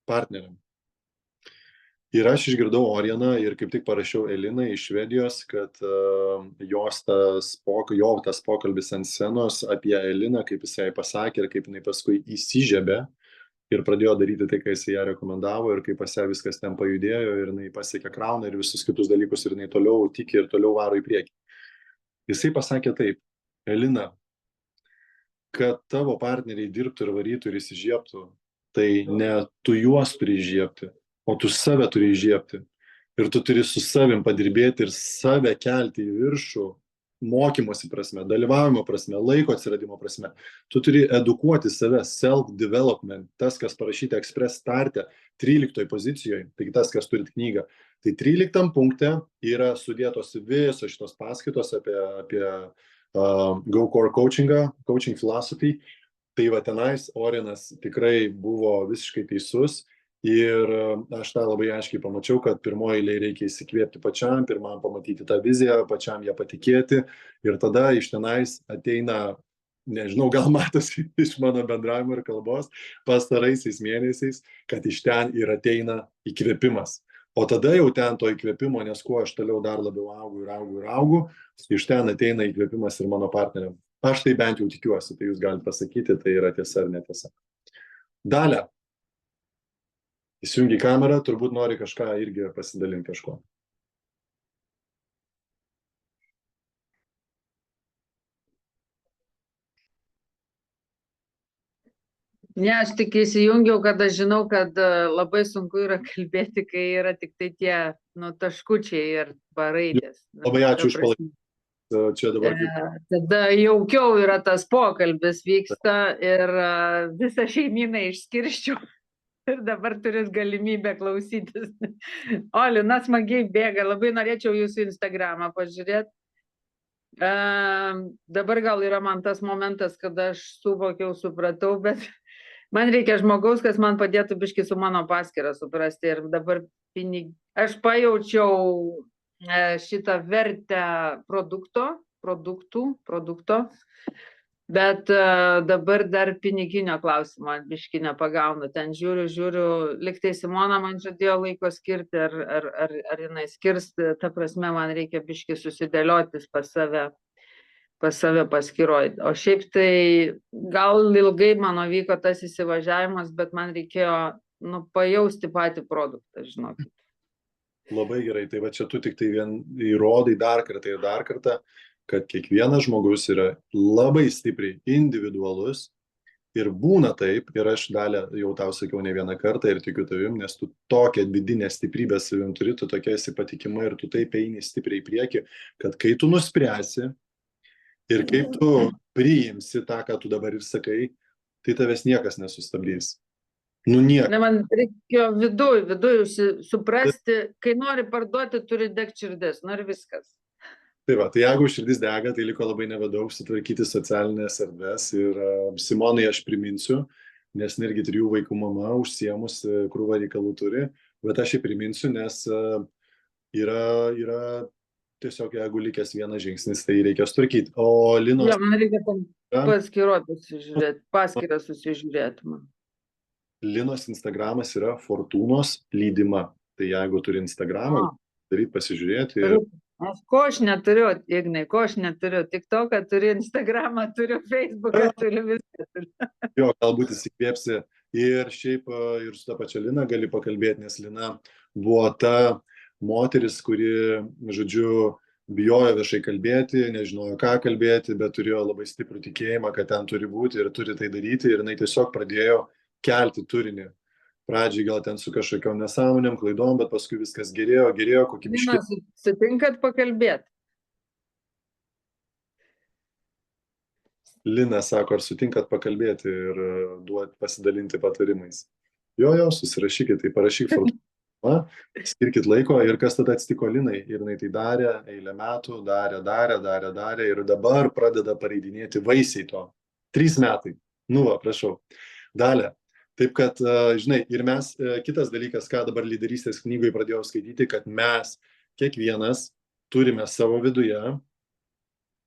partneriam. Ir aš išgirdau Orieną ir kaip tik parašiau Elinai iš Švedijos, kad jo tas pokalbis ant scenos apie Eliną, kaip jisai pasakė ir kaip jinai paskui įsižiebė ir pradėjo daryti tai, ką jisai ją rekomendavo ir kaip pas ją viskas ten pajudėjo ir jinai pasiekė krauną ir visus kitus dalykus ir jinai toliau tiki ir toliau varo į priekį. Jisai pasakė taip: Elina, kad tavo partneriai dirbtų ir varytų ir įsižiebtų, tai ne tu juos turi įžiebti, o tu save turi įžiebti. Ir tu turi su savim padirbėti ir save kelti į viršų mokymosi prasme, dalyvavimo prasme, laiko atsiradimo prasme. Tu turi edukuoti save, self-development, tas, kas parašyta Express Starte 13 pozicijoje, tai tas, kas turit knygą. Tai 13 punkte yra sudėtos visos šitos paskaitos apie Go Core coaching philosophy. Tai va tenais Orinas tikrai buvo visiškai teisus ir aš tą labai aiškiai pamačiau, kad pirmoji eilėje reikia įsikvėpti pačiam, pirmam pamatyti tą viziją, pačiam ją patikėti ir tada iš tenais ateina, nežinau, gal matosi iš mano bendravimo ir kalbos pastaraisiais mėnesiais, kad iš ten ir ateina įkvėpimas. O tada jau ten to įkvėpimo, nes kuo aš toliau dar labiau augu, iš ten ateina įkvėpimas ir mano partneriam. Aš tai bent jau tikiuosi, tai jūs galite pasakyti, tai yra tiesa ar netiesa. Dalia, įsijungi kamerą, turbūt nori kažką irgi pasidalinti kažko. Ne, aš tik įsijungiau, kad aš žinau, kad labai sunku yra kalbėti, kai yra tik tai tie taškučiai ir raidės. Labai ačiū už palaikymą. Čia dabar. Tada jaukiau yra tas pokalbis vyksta ir visą šeimyną išskirščiau ir dabar turit galimybę klausytis. O, Lina smagiai bėga, labai norėčiau jūsų Instagramą pažiūrėti. Dabar gal yra man tas momentas, kada aš suvokiau, supratau, bet man reikia žmogaus, kas man padėtų biškį su mano paskyra suprasti ir dabar aš pajaučiau šitą vertę produkto, bet dabar dar piniginio klausimo biškį nepagaunu. Ten žiūriu, liktai Simona man žadėjo laiko skirti, ar jinai skirs, ta prasme man reikia biškį susidėliotis pas save paskyroj. O šiaip tai gal ilgai mano vyko tas įsivažiavimas, bet man reikėjo pajausti patį produktą, žinokit. Labai gerai, tai va čia tu tik tai vien įrodai dar kartą, kad kiekvienas žmogus yra labai stipriai individualus ir būna taip, ir aš Dalia jau tau sakiau ne vieną kartą ir tikiu tavim, nes tu tokią vidinę stiprybę savim turi, tu tokia esi patikima ir tu taip eini stipriai į priekį, kad kai tu nuspręsi ir kaip tu priimsi tą, ką tu dabar ir sakai, tai tavęs niekas nesustabdys. Niekas. Man reikėjo viduj suprasti, kai nori parduoti, turi degti širdis, ir viskas. Tai va, tai jeigu širdis dega, tai liko labai nebedaug sutvarkyti socialinės erdves ir Simonai aš priminsiu, nes irgi 3 vaikų mama užsiemus krūvą reikalų turi, bet aš jį priminsiu, nes yra tiesiog jeigu likęs vienas žingsnis, tai reikia sutvarkyti. O Linos... Ja, man reikia paskyrą susižiūrėti man. Linos Instagramas yra Fortūnos lydima. Tai jeigu turi Instagramą, daryti pasižiūrėti. Ko aš neturiu, Ignai, tik to, kad turiu Instagramą, turiu Facebooką, turiu viską. Jo, galbūt įsikvėpsi ir šiaip ir su ta pačia Lina gali pakalbėti, nes Lina buvo ta moteris, kuri, žodžiu, bijojo viešai kalbėti, nežinojo ką kalbėti, bet turėjo labai stiprų tikėjimą, kad ten turi būti ir turi tai daryti ir jinai tiesiog pradėjo kelti turinį. Pradžiai gal ten su kažkokiom nesąmonėm, klaidom, bet paskui viskas gerėjo, kokybiškai. Lina, sutinkat pakalbėti? Lina sako, ar sutinkat pakalbėti ir pasidalinti patarimais. Jo, susirašykit, tai parašyk Fortūną, skirkit laiko ir kas tada atsitiko Linai. Ir jinai tai darė, eilę metų, darė ir dabar pradeda pareidinėti vaisiai to. 3 metai. Prašau. Dalia. Taip kad, žinai, ir mes, kitas dalykas, ką dabar lyderystės knygoje pradėjau skaityti, kad mes kiekvienas turime savo viduje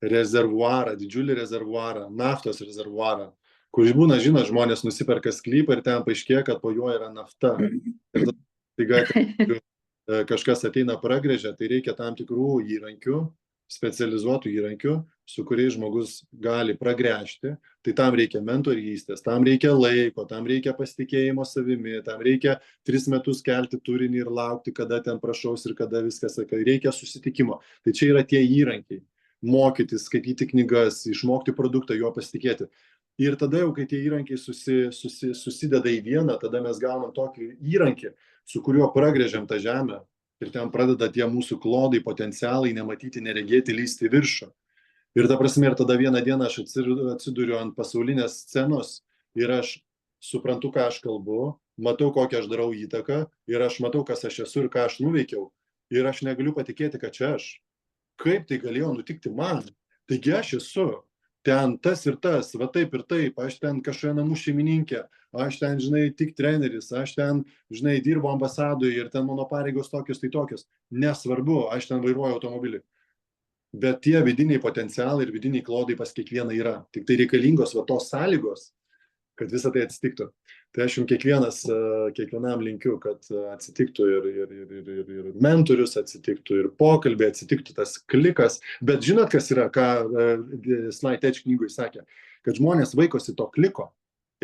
rezervuarą, didžiulį rezervuarą, naftos rezervuarą, kur būna, žmonės nusiperka sklypą ir ten paaiškėja, kad po juo yra nafta. Ir tada kažkas ateina pragręžia, tai reikia tam tikrų įrankių, specializuotų įrankių, su kuriais žmogus gali pragręžti, tai tam reikia mentorystės, tam reikia laiko, tam reikia pasitikėjimo savimi, tam reikia 3 metus kelti turinį ir laukti, kada ten prašaus ir kada viskas, reikia susitikimo. Tai čia yra tie įrankiai. Mokytis, skaityti knygas, išmokti produktą, juo pasitikėti. Ir tada jau, kai tie įrankiai susideda į vieną, tada mes gaunam tokį įrankį, su kuriuo pragręžiam tą žemę. Ir ten pradeda tie mūsų klodai, potencialai, nematyti, neregėti, lysti viršų. Ir ta prasme, ir tada vieną dieną aš atsiduriu ant pasaulinės scenos ir aš suprantu, ką aš kalbu, matau, kokią aš darau įtaką ir aš matau, kas aš esu ir ką aš nuveikiau. Ir aš negaliu patikėti, kad čia aš. Kaip tai galėjo nutikti man? Taigi aš esu. ten tas ir tas, va taip ir taip, aš ten kažkokia namų šeimininkė, aš ten, žinai, tik treneris, aš ten, žinai, dirbu ambasadoje ir ten mano pareigos tokios, tai tokios. Nesvarbu, aš ten vairuoju automobilį. Bet tie vidiniai potencialai ir vidiniai klodai pas kiekvieną yra. Tik tai reikalingos va tos sąlygos, kad visą tai atsitiktų. Tai aš jums kiekvienam linkiu, kad atsitiktų ir mentorius, atsitiktų ir pokalbė, atsitiktų tas klikas. Bet žinot, kas yra, ką Slide Edge knygoj sakė, kad žmonės vaikosi to kliko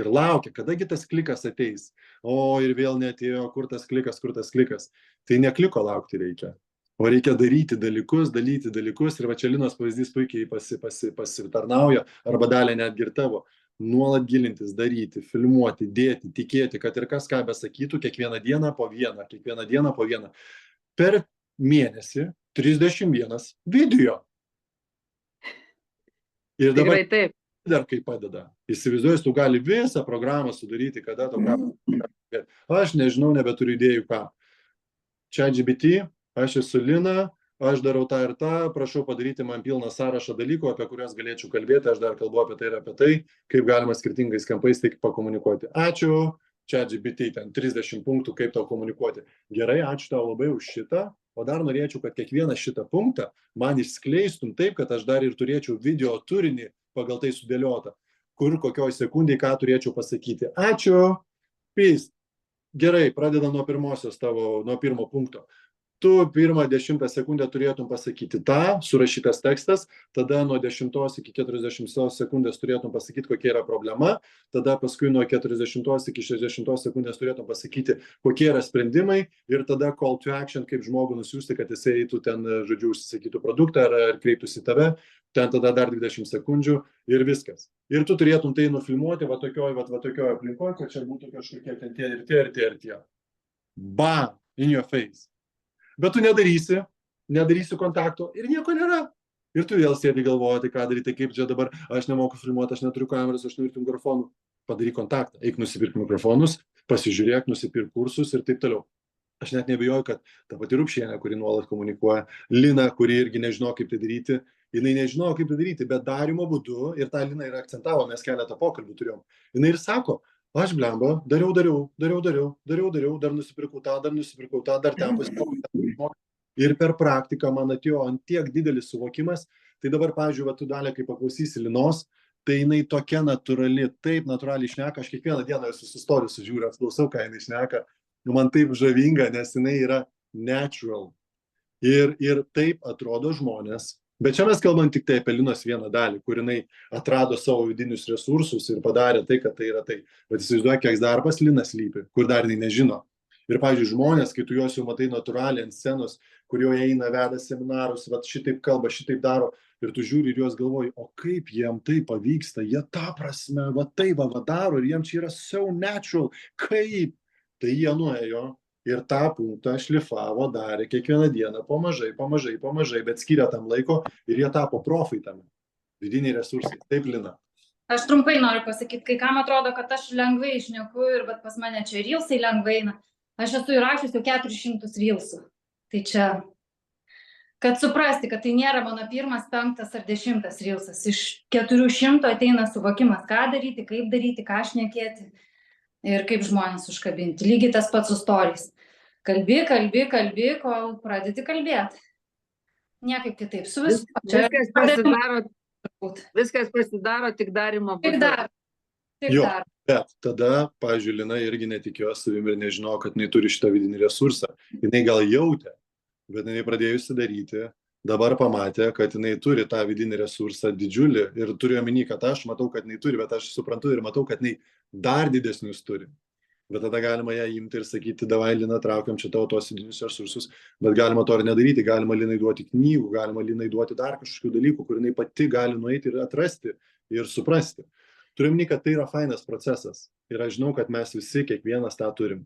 ir laukia, kadagi tas klikas ateis. O ir vėl neatėjo, kur tas klikas. Tai ne kliko laukti reikia. O reikia daryti dalykus, ir va čia Linos pavyzdys puikiai pasitarnauja, arba dalį netgi ir tavo. Nuolat gilintis, daryti, filmuoti, dėti, tikėti, kad ir kas ką besakytų, kiekvieną dieną po vieną. Per mėnesį 31 video. Ir dabar Tikrai taip. dar kaip padeda. Įsivaizduoju, tu gali visą programą sudaryti, kada to ką. Aš nežinau, nebeturiu idėjų ką. ChatGPT, aš esu Lina, aš darau tą ir tą, prašau padaryti man pilną sąrašą dalykų, apie kuriuos galėčiau kalbėti, aš dar kalbu apie tai ir apie tai, kaip galima skirtingais kampais tai pakomunikuoti. Ačiū, ChatGPT, ten 30 punktų, kaip tau komunikuoti. Gerai, ačiū tau labai už šitą, o dar norėčiau, kad kiekvieną šitą punktą man išskleistum taip, kad aš dar ir turėčiau video turinį pagal tai sudėliotą, kur kokioj sekundėj ką turėčiau pasakyti. Ačiū, peace. Gerai, pradedam nuo pirmo punkto. Tu pirmą 10 sekundę turėtum pasakyti tą, surašytas tekstas, tada nuo 10 iki 40 sekundės turėtum pasakyti, kokia yra problema, tada paskui nuo 40 iki 60 sekundės turėtum pasakyti, kokie yra sprendimai ir tada call to action, kaip žmogų nusiųsti, kad jisai eitų ten, žodžiu, užsisakytų produktą ar kreiptųsi į tave, ten tada dar 20 sekundžių ir viskas. Ir tu turėtum tai nufilmuoti va tokioj aplinkoje, kad čia būtų kažkokie ten tie. Bam, in your face. Bet tu nedarysi kontakto ir nieko nėra. Ir tu vėl sėdi galvoti, ką daryti, kaip čia dabar, aš nemoku filmuoti, aš neturiu kameros, aš neturiu mikrofonų. Padaryk kontaktą, eik nusipirk mikrofonus, pasižiūrėk, nusipirk kursus ir taip toliau. Aš net nebijoju, kad ta pati Rupšienė, kuri nuolat komunikuoja, Lina, kuri irgi nežino, kaip tai daryti, jinai nežino, kaip tai daryti, bet darymo būdu, ir tą Lina ir akcentavo, mes keletą pokalbių turėjom, jinai ir sako, aš blemba, dariau, dar nusipirkau tą, dar ten pasipirkau. Ir per praktiką man atėjo ant tiek didelis suvokimas, tai dabar, pavyzdžiui, tu Dalia, kai paklausysi Linos, tai jinai tokia natūrali, taip natūraliai šneka, aš kiekvieną dieną esu sustoriu, sužiūriu, klausau, ką jinai šneka, man taip žavinga, nes jinai yra natural. Ir taip atrodo žmonės. Bet čia mes kalbam tik tai apie Linos vieną dalį, kur jinai atrado savo vidinius resursus ir padarė tai, kad tai yra tai. Bet įsivaizduoja, kiek darbas Linas slypi, kur dar jinai nežino. Ir, pavyzdžiui, žmonės, kai tu juos jau matai natūraliai ant scenos, kur jau eina, veda seminarus, šitaip kalba, šitaip daro, ir tu žiūri ir juos galvoji, o kaip jiem tai pavyksta, jie tą prasme, daro, ir jiem čia yra so natural, kaip? Tai jie nuėjo ir tą punktą šlifavo, darė kiekvieną dieną, pamažai, bet skiria tam laiko ir jie tapo profai tame. Vidiniai resursai. Taip, Lina. Aš trumpai noriu pasakyti, kai kam atrodo, kad aš lengvai išneku ir bet pas mane čia reelsai lengvai eina. Aš esu įrašius jau 400 reelsų. Tai čia, kad suprasti, kad tai nėra mano 1, 5 ar 10 reelsas. Iš 400 ateina suvokimas, ką daryti, kaip daryti, ką šnekėti ir kaip žmonės užkabinti. Lygiai tas pats su stories. Kalbi, kol pradedi kalbėti. Niekaip kitaip. Su Viskas pasidaro tik darimo būdu. Tik dar. Bet tada, pavyzdžiui, Lina irgi netikėjo savim ir nežinojo, kad jinai turi šitą vidinį resursą. Jinai gal jautė, bet jinai pradėjusi daryti, dabar pamatė, kad jinai turi tą vidinį resursą didžiulį ir turiu omeny, kad aš matau, kad jinai turi, bet aš suprantu ir matau, kad jinai dar didesnius turi. Bet tada galima ją imti ir sakyti, davai, Lina, traukiam čia tavo tos vidinius resursus, bet galima to ir nedaryti, galima Linai duoti knygų, galima Linai duoti dar kažkokių dalykų, kur jinai pati gali nueiti ir atrasti ir suprasti. Turim, kad tai yra fainas procesas ir aš žinau, kad mes visi, kiekvienas tą turim.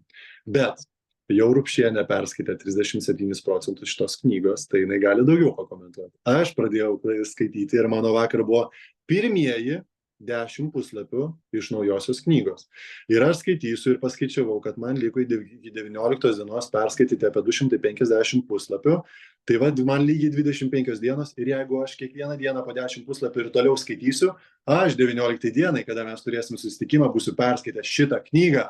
Bet jau Rupšienė perskaitė 37% šitos knygos, tai jinai gali daugiau pakomentuoti. Aš pradėjau skaityti ir mano vakar buvo pirmieji 10 puslapių iš naujosios knygos. Ir aš skaitysiu ir paskaičiavau, kad man liko iki 19 dienos perskaityti apie 250 puslapių. Tai va, man lygiai 25 dienos ir jeigu aš kiekvieną dieną po 10 puslapių ir toliau skaitysiu, aš 19 dienai, kada mes turėsim susitikimą, būsiu perskaitęs šitą knygą.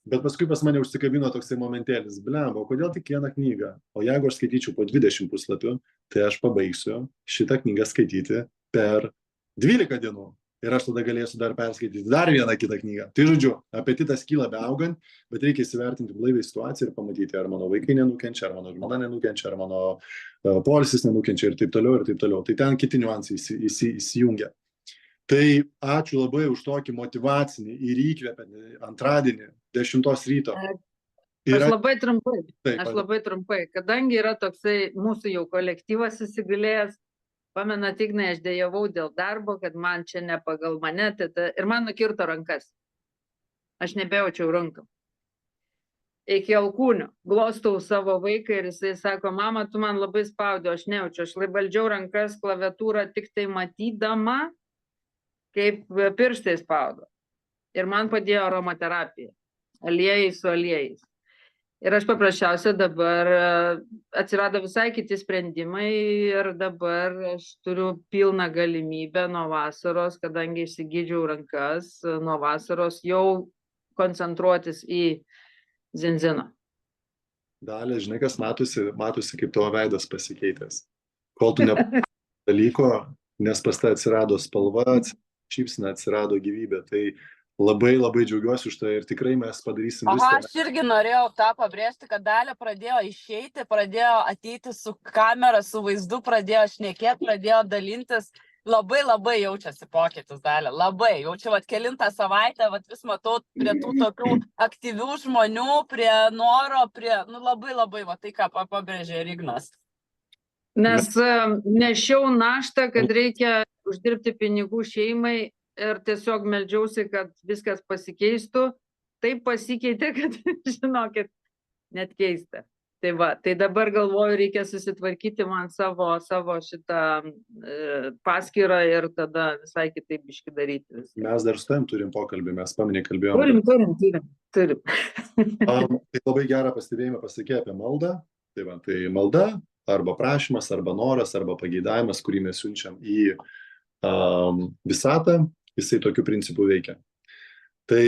Bet paskui pas mane užsikabino toksai momentėlis, blemba, o kodėl tik vieną knygą? O jeigu aš skaityčiau po 20 puslapių, tai aš pabaigsiu šitą knygą skaityti per 12 dienų. Ir aš tada galėsiu dar perskaityti dar vieną kitą knygą. Tai žodžiu, apetitas kyla beaugant, bet reikia įsivertinti blaiviai situaciją ir pamatyti, ar mano vaikai nenukenčia, ar mano žmona nenukenčia, ar mano poilsis nenukenčia ir taip toliau, ir taip toliau. Tai ten kiti niuansai įsijungia. Tai ačiū labai už tokį motyvacinį ir įkvepiantį antradienį 10 ryto. Aš labai trumpai, kadangi yra toksai mūsų jau kolektyvas įsigalėjęs, pamenat, Ignai, aš dejavau dėl darbo, kad man čia ne pagal mane, ir man nukirto rankas. Aš nebejaučiau rankom. Iki alkūnių. Glostau savo vaiką ir jisai sako, mama, tu man labai spaudė, aš nejaučiu, aš laibaldžiau rankas, klaviatūrą tik tai matydama, kaip pirštai spaudo. Ir man padėjo aromaterapija, aliejai su aliejais. Ir aš paprasčiausia dabar atsirado visai kiti sprendimai ir dabar aš turiu pilną galimybę nuo vasaros, kadangi išsigydžiau rankas, nuo vasaros jau koncentruotis į zinziną. Dalia, žinai, kas matosi kaip tavo veidas pasikeitęs. Kol tu dalyko, nes pas tai atsirado spalva, šypsena, atsirado gyvybė. Tai labai džiaugiuosi už tai ir tikrai mes padarysim viską. Aš irgi norėjau tą pabrėžti, kad Dalia pradėjo išeiti, pradėjo ateiti su kamera, su vaizdu, pradėjo šnekėti, pradėjo dalintis. Labai jaučiasi pokytis, Dalia. Labai. Jaučiu, kelintą savaitę, vis matau prie tų tokių aktyvių žmonių, prie noro, labai, tai ką pabrėžė Ignas. Nes nešiau naštą, kad reikia uždirbti pinigų šeimai ir tiesiog meldžiausi, kad viskas pasikeistų. Taip pasikeitė, kad, žinokit, net keista. Tai dabar galvoju, reikia susitvarkyti man savo šitą paskyrą ir tada visai kitaip biškį daryti. Mes dar su tavim turim pokalbį, mes paminė kalbėjom. Turim. Tai labai gerą pastebėjimą pasakė apie maldą. Tai malda arba prašymas, arba noras, arba pageidavimas, kurį mes siunčiam į visatą, jisai tokiu principu veikia. Tai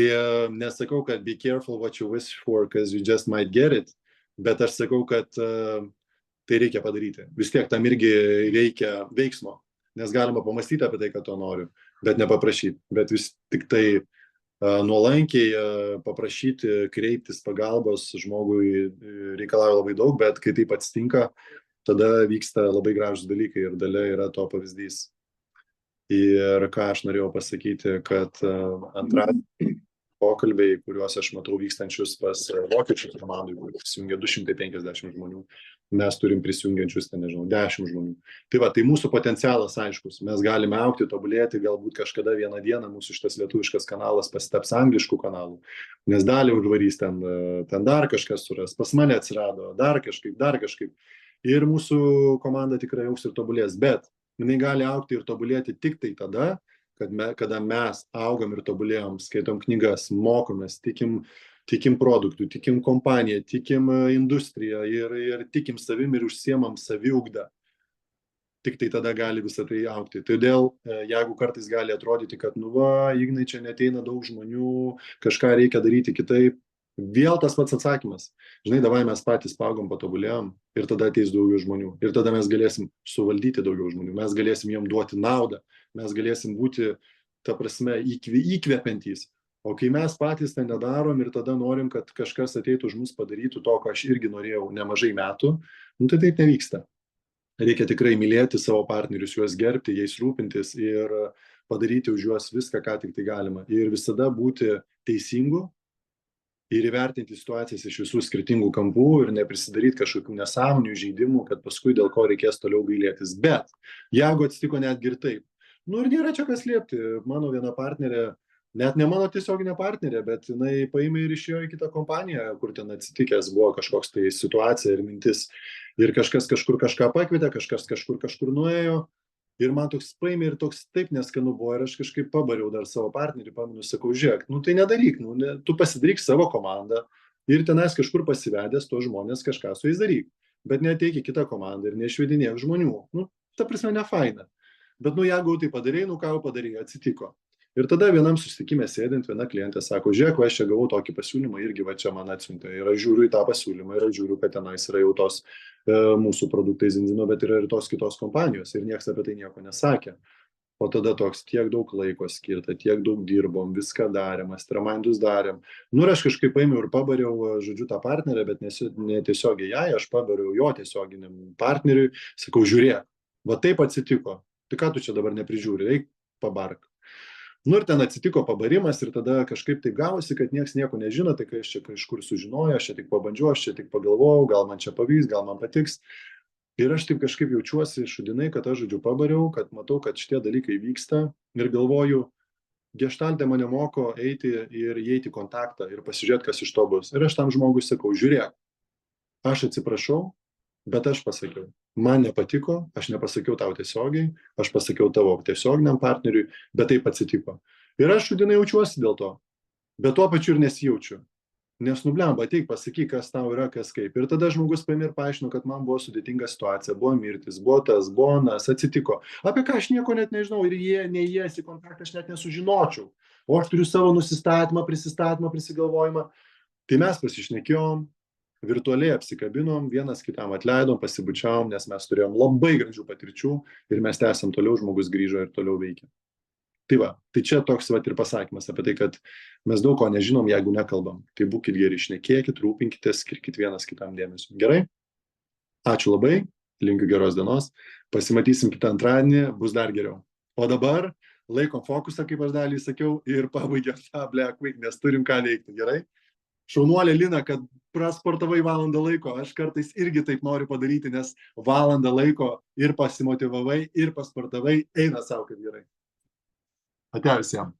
nesakau, kad be careful what you wish for, because you just might get it, bet aš sakau, kad tai reikia padaryti. Vis tiek tam irgi reikia veiksmo, nes galima pamastyti apie tai, kad to noriu, bet nepaprašyti. Bet vis tik tai nuolankiai paprašyti, kreiptis pagalbos žmogui reikalauja labai daug, bet kai taip atsitinka, tada vyksta labai gražus dalykai ir Dalia yra to pavyzdys. Ir ką aš norėjau pasakyti, kad antradienį pokalbiai, kuriuos aš matau vykstančius pas vokiečių komandai, kur prisijungia 250 žmonių, mes turim prisijungiančius, 10 žmonių. Tai mūsų potencialas aiškus, mes galime augti, tobulėti, galbūt kažkada vieną dieną mūsų šitas lietuviškas kanalas pasitaps angliškų kanalų, nes Dalia užvarys ten dar kažkas suras, pas mane atsirado, dar kažkaip. Ir mūsų komanda tikrai augs ir tobulės, bet jinai gali augti ir tobulėti tik tai tada, kada mes augam ir tobulėjom, skaitom knygas, mokomės, tikim produktų, tikim kompaniją, tikim industriją ir tikim savim ir užsiemam saviugdą. Tik tai tada gali visą tai augti. Todėl, jeigu kartais gali atrodyti, kad Ignai, čia neteina daug žmonių, kažką reikia daryti kitaip, vėl tas pats atsakymas. Žinai, davai mes patys paaugom, patobulėjom ir tada ateis daugiau žmonių. Ir tada mes galėsim suvaldyti daugiau žmonių, mes galėsim jom duoti naudą, mes galėsim būti, ta prasme, įkvepiantys. O kai mes patys tai nedarom ir tada norim, kad kažkas ateitų už mus padarytų to, ką aš irgi norėjau nemažai metų, tai taip nevyksta. Reikia tikrai mylėti savo partnerius, juos gerbti, jais rūpintis ir padaryti už juos viską, ką tik tai galima. Ir visada būti teisingu ir įvertinti situacijas iš visų skirtingų kampų ir neprisidaryti kažkokių nesąmonių, žaidimų, kad paskui dėl ko reikės toliau gailėtis. Bet jeigu atsitiko netgi ir taip, ir nėra čia kas slėpti. Mano viena partnerė, net ne mano tiesioginė partnerė, bet jinai paėmė ir išėjo į kitą kompaniją, kur ten atsitikęs buvo kažkoks tai situacija ir mintis. Ir kažkas kažkur kažką pakvietė, kažkas kažkur nuėjo. Ir man toks paėmė ir toks taip neskanu buvo ir aš kažkaip pabariau dar savo partnerį, pamenu, sakau, žiūrėk, nu tai nedaryk, nu, tu pasidaryk savo komandą ir tenais kažkur pasivedęs tos žmonės kažką su jais daryk. Bet neateik į kitą komandą ir neišvedinėk žmonių. Nu, ta prasme, ne faina. Bet, nu, jeigu tai padarėjai, nu, ką jau padarėjai, atsitiko. Ir tada vienam susitikime sėdint, viena klientė sako, žiūrėk, aš čia gavau tokį pasiūlymą, irgi va čia man atsiuntė. Ir aš žiūriu į tą pasiūlymą, ir aš žiūriu, kad tenais yra jau tos mūsų produktai Zinzino, bet yra ir tos kitos kompanijos. Ir niekas apie tai nieko nesakė. O tada toks tiek daug laiko skirta, tiek daug dirbom, viską darėm, mastermindus darėm. Nu ir aš kažkaip paėmiau ir pabariau, žodžiu, tą partnerę, bet netiesiogiai jai, aš pabariau jo tiesioginiam partneriui, sakau, žiūrėk, va taip atsitiko. Tai ką tu čia dabar neprižiūri, eik pabark. Nu ir ten atsitiko pabarimas ir tada kažkaip taip gavosi, kad nieks nieko nežino, tai kai aš čia kažkur sužinoju, aš čia tik pabandžiau, aš čia tik pagalvojau, gal man čia pavyks, gal man patiks. Ir aš taip kažkaip jaučiuosi šudinai, kad aš, žodžiu, pabariau, kad matau, kad šitie dalykai vyksta ir galvoju, geštalte mane moko eiti ir įeiti į kontaktą ir pasižiūrėti, kas iš to bus. Ir aš tam žmogui sakau, žiūrėk, aš atsiprašau, bet aš pasakiau. Man nepatiko, aš nepasakiau tau tiesiogiai, aš pasakiau tavo tiesioginiam partneriui, bet taip atsitiko. Ir aš šudinai jaučiuosi dėl to, bet tuo pačiu ir nesijaučiu. Nes nublemba, ateik, pasakyk, kas tau yra, kas kaip. Ir tada žmogus paėmė ir paaiškino, kad man buvo sudėtinga situacija, buvo mirtis, buvo tas, buvo nas, atsitiko. Apie ką aš nieko net nežinau ir neįėjęs į kontaktą aš net nesužinočiau. O aš turiu savo nusistatymą, prisistatymą, prisigalvojimą. Tai mes pasišnekėjom, virtualiai apsikabinom, vienas kitam atleidom, pasibučiavom, nes mes turėjom labai gražių patirčių ir mes tęsiam toliau, žmogus grįžo ir toliau veikia. Tai va, tai čia toks va ir pasakymas apie tai, kad mes daug ko nežinom, jeigu nekalbam. Tai būkit geri, šnekėkit, rūpinkitės, skirkit vienas kitam dėmesio. Gerai? Ačiū labai, linkiu geros dienos, pasimatysim kitą antradienį, bus dar geriau. O dabar laikom fokusą, kaip aš dalį sakiau, ir pabaigiam tą Black Week, nes turim ką veikti, gerai? Šaunuolė Lina, kad prasportavai valandą laiko, aš kartais irgi taip noriu padaryti, nes valandą laiko ir pasimotyvavai, ir pasportavai, eina savo kaip gerai. Ate visiems.